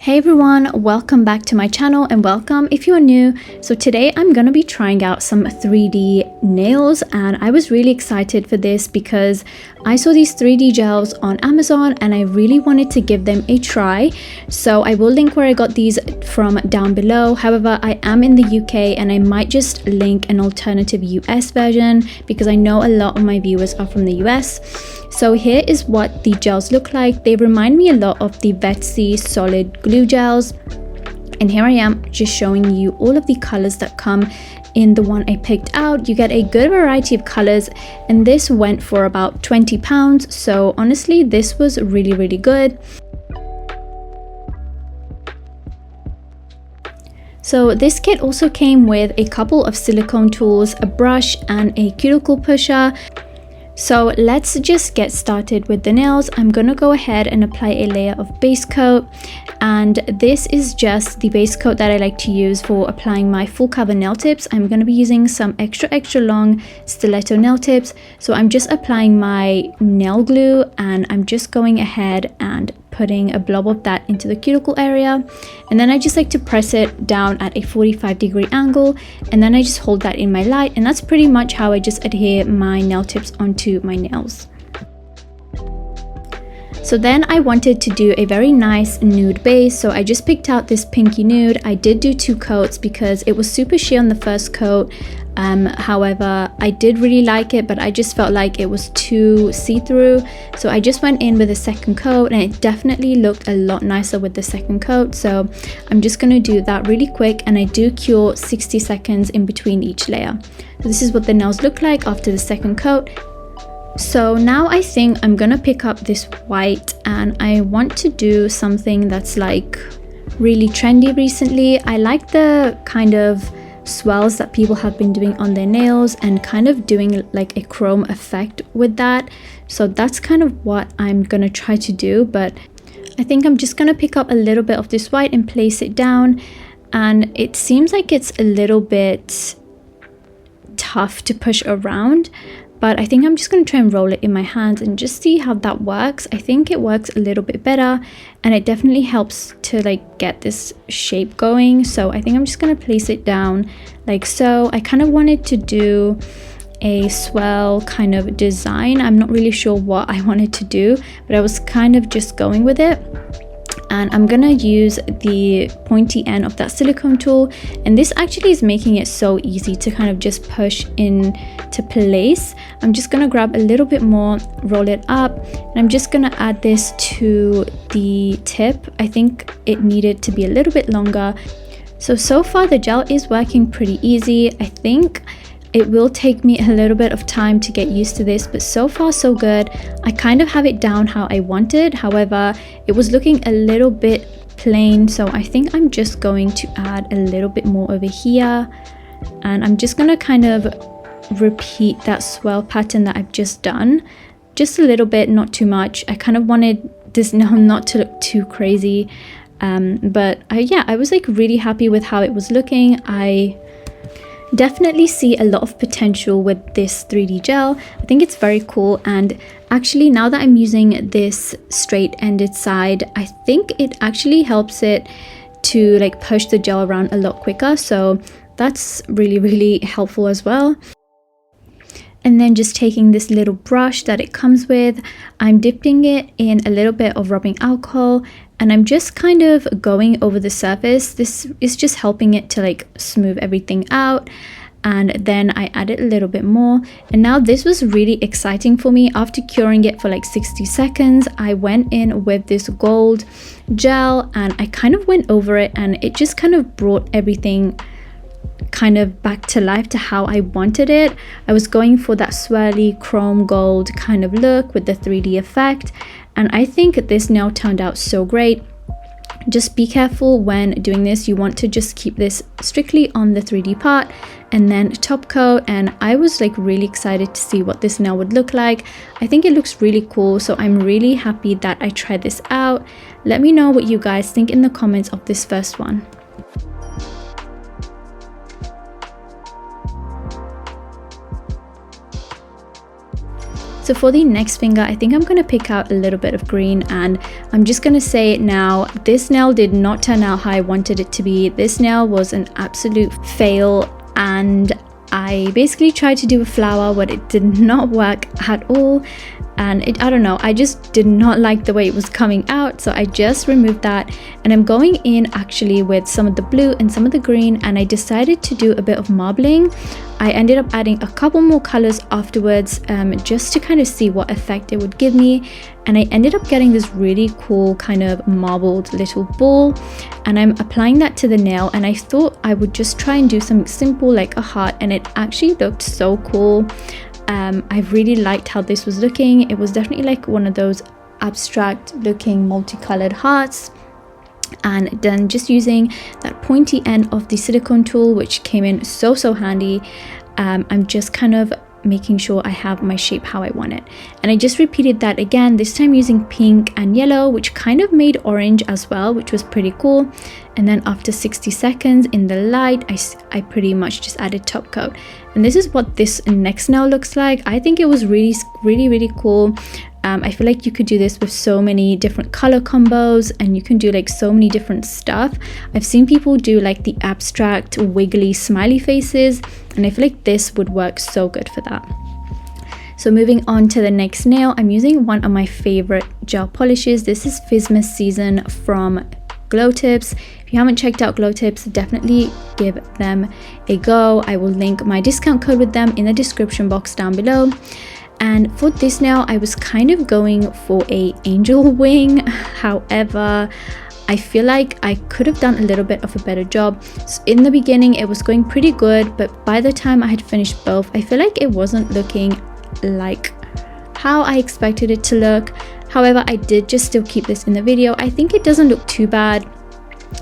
Hey everyone, welcome back to my channel and welcome if you are new. So today I'm gonna be trying out some 3D nails and I was really excited for this because I saw these 3D gels on Amazon and I really wanted to give them a try. So I will link where I got these from down below. However, I am in the UK and I might just link an alternative US version because I know a lot of my viewers are from the US. So here is what the gels look like. They remind me a lot of the Vetsy solid glue gels. And here I am just showing you all of the colors that come in the one I picked out. You get a good variety of colors and this went for about £20. So honestly, this was really good. So this kit also came with a couple of silicone tools, a brush and a cuticle pusher. So let's just get started with the nails. I'm gonna go ahead and apply a layer of base coat, and this is just the base coat that I like to use for applying my full cover nail tips. I'm gonna be using some extra long stiletto nail tips. So I'm just applying my nail glue and I'm just going ahead and putting a blob of that into the cuticle area, and then I just like to press it down at a 45-degree angle, and then I just hold that in my light, and that's pretty much how I just adhere my nail tips onto my nails. So then I wanted to do a very nice nude base, so I just picked out this pinky nude. I did do 2 coats because it was super sheer on the first coat. However, I did really like it, but I just felt like it was too see-through. So I just went in with a second coat and it definitely looked a lot nicer with the second coat. So I'm just going to do that really quick, and I do cure 60 seconds in between each layer. So this is what the nails look like after the second coat. So now I think I'm gonna pick up this white and I want to do something that's like really trendy recently. I like the kind of swells that people have been doing on their nails and kind of doing like a chrome effect with that. So that's kind of what I'm gonna try to do, but I think I'm just gonna pick up a little bit of this white and place it down, and it seems like it's a little bit tough to push around. But I think I'm just going to try and roll it in my hands and just see how that works. I think it works a little bit better and it definitely helps to like get this shape going. So I think I'm just going to place it down like so. I kind of wanted to do a swell kind of design. I'm not really sure what I wanted to do, but I was kind of just going with it. And I'm gonna use the pointy end of that silicone tool, and this actually is making it so easy to kind of just push into place. I'm just gonna grab a little bit more, roll it up, and I'm just gonna add this to the tip. I think it needed to be a little bit longer. So far the gel is working pretty easy. I think it will take me a little bit of time to get used to this, but so far so good. I kind of have it down how I wanted. However, it was looking a little bit plain, so I think I'm just going to add a little bit more over here, and I'm just gonna kind of repeat that swell pattern that I've just done, just a little bit, not too much. I kind of wanted this nail not to look too crazy, but yeah, I was like really happy with how it was looking. I definitely see a lot of potential with this 3D gel. I think it's very cool, and actually now that I'm using this straight ended side, I think it actually helps it to like push the gel around a lot quicker, so that's really helpful as well. And then just taking this little brush that it comes with, I'm dipping it in a little bit of rubbing alcohol, and I'm just kind of going over the surface. This is just helping it to like smooth everything out. And then I added a little bit more, and now this was really exciting for me. After curing it for like 60 seconds, I went in with this gold gel and I kind of went over it, and it just kind of brought everything kind of back to life to how I wanted it. I was going for that swirly chrome gold kind of look with the 3D effect, and I think this nail turned out so great. Just be careful when doing this. You want to just keep this strictly on the 3D part and then top coat, and I was like really excited to see what this nail would look like. I think it looks really cool, so I'm really happy that I tried this out. Let me know what you guys think in the comments of this first one. So for the next finger, I think I'm going to pick out a little bit of green, and I'm just going to say it now, this nail did not turn out how I wanted it to be. This nail was an absolute fail, and I basically tried to do a flower, but it did not work at all. And I don't know, I just did not like the way it was coming out, so I just removed that, and I'm going in actually with some of the blue and some of the green, and I decided to do a bit of marbling. I ended up adding a couple more colors afterwards, just to kind of see what effect it would give me, and I ended up getting this really cool kind of marbled little ball, and I'm applying that to the nail, and I thought I would just try and do something simple like a heart, and it actually looked so cool. I really liked how this was looking. It was definitely like one of those abstract looking multicolored hearts. And then just using that pointy end of the silicone tool, which came in so handy, I'm just kind of making sure I have my shape how I want it. And I just repeated that again, this time using pink and yellow, which kind of made orange as well, which was pretty cool. And then after 60 seconds in the light, I pretty much just added top coat. And this is what this next nail looks like. I think it was really cool. I feel like you could do this with so many different color combos, and you can do like so many different stuff. I've seen people do like the abstract wiggly smiley faces, and I feel like this would work so good for that. So moving on to the next nail, I'm using one of my favorite gel polishes. This is Fismas Season from Glow Tips. If you haven't checked out Glow Tips, definitely give them a go. I will link my discount code with them in the description box down below. And for this nail, I was kind of going for a angel wing. However, I feel like I could have done a little bit of a better job. So in the beginning, it was going pretty good, but by the time I had finished both, I feel like it wasn't looking like how I expected it to look. However, I did just still keep this in the video. I think it doesn't look too bad.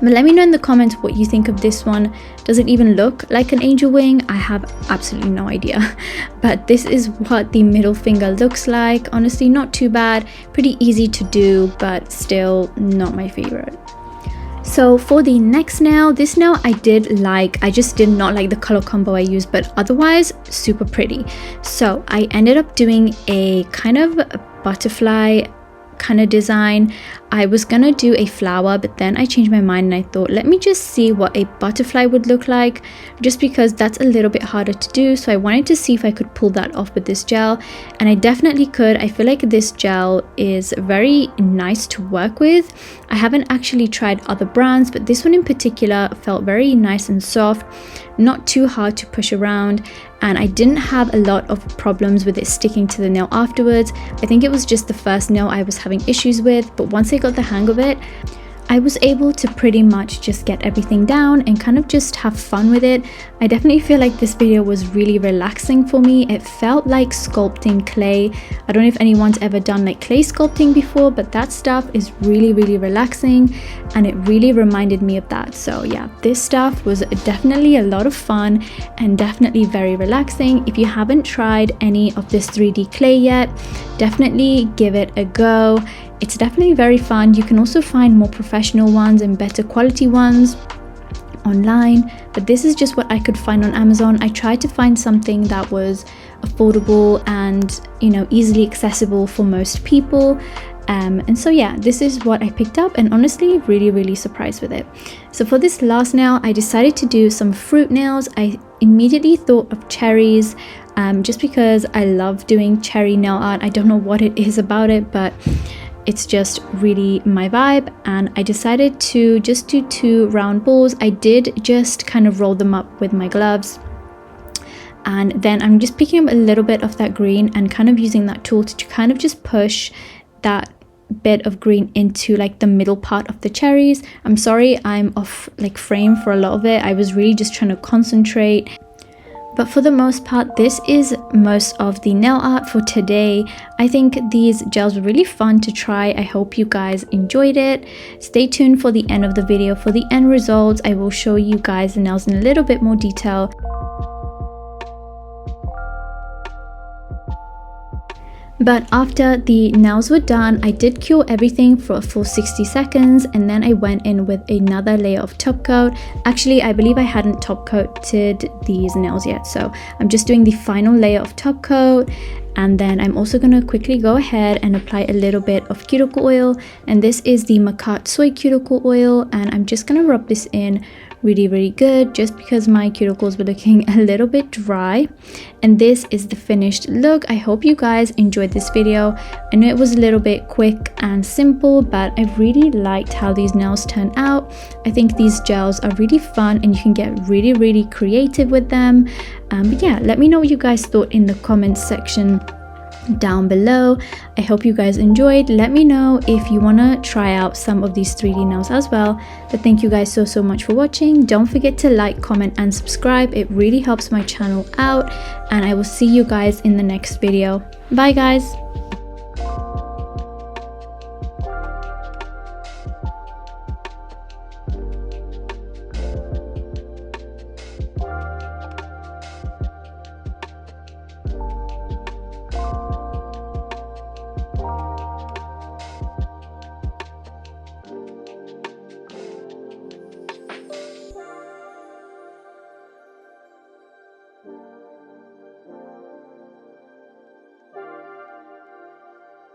But let me know in the comments what you think of this one. Does it even look like an angel wing? I have absolutely no idea. But this is what the middle finger looks like. Honestly, not too bad. Pretty easy to do, but still not my favorite. So for the next nail, this nail I did like. I just did not like the color combo I used, but otherwise super pretty. So I ended up doing a kind of a butterfly kind of design. I was gonna do a flower, but then I changed my mind and I thought, let me just see what a butterfly would look like, just because that's a little bit harder to do. So I wanted to see if I could pull that off with this gel, and I definitely could. I feel like this gel is very nice to work with. I haven't actually tried other brands, but this one in particular felt very nice and soft, not too hard to push around, and I didn't have a lot of problems with it sticking to the nail afterwards. I think it was just the first nail I was having issues with, but once I got the hang of it, I was able to pretty much just get everything down and kind of just have fun with it. I definitely feel like this video was really relaxing for me. It felt like sculpting clay. I don't know if anyone's ever done like clay sculpting before, but that stuff is really relaxing, and it really reminded me of that. So yeah, this stuff was definitely a lot of fun and definitely very relaxing. If you haven't tried any of this 3D clay yet, definitely give it a go. It's definitely very fun. You can also find more professional ones and better quality ones online, but this is just what I could find on Amazon. I tried to find something that was affordable and, you know, easily accessible for most people. And so yeah, this is what I picked up, and honestly really surprised with it. So for this last nail, I decided to do some fruit nails. I immediately thought of cherries, just because I love doing cherry nail art. I don't know what it is about it, but it's just really my vibe, and I decided to just do 2 round balls. I did just kind of roll them up with my gloves, and then I'm just picking up a little bit of that green and kind of using that tool to kind of just push that bit of green into like the middle part of the cherries. I'm sorry I'm off like frame for a lot of it. I was really just trying to concentrate. But for the most part, this is most of the nail art for today. I think these gels were really fun to try. I hope you guys enjoyed it. Stay tuned for the end of the video for the end results. I will show you guys the nails in a little bit more detail. But after the nails were done, I did cure everything for a full 60 seconds, and then I went in with another layer of top coat. Actually, I believe I hadn't top coated these nails yet, so I'm just doing the final layer of top coat. And then I'm also going to quickly go ahead and apply a little bit of cuticle oil, and this is the Makat Soy cuticle oil, and I'm just going to rub this in really good, just because my cuticles were looking a little bit dry. And this is the finished look. I hope you guys enjoyed this video. I know it was a little bit quick and simple, but I really liked how these nails turned out. I think these gels are really fun and you can get really creative with them. But yeah, let me know what you guys thought in the comments section down below. I hope you guys enjoyed. Let me know if you want to try out some of these 3D nails as well. But thank you guys so much for watching. Don't forget to like, comment and subscribe. It really helps my channel out, and I will see you guys in the next video. Bye guys.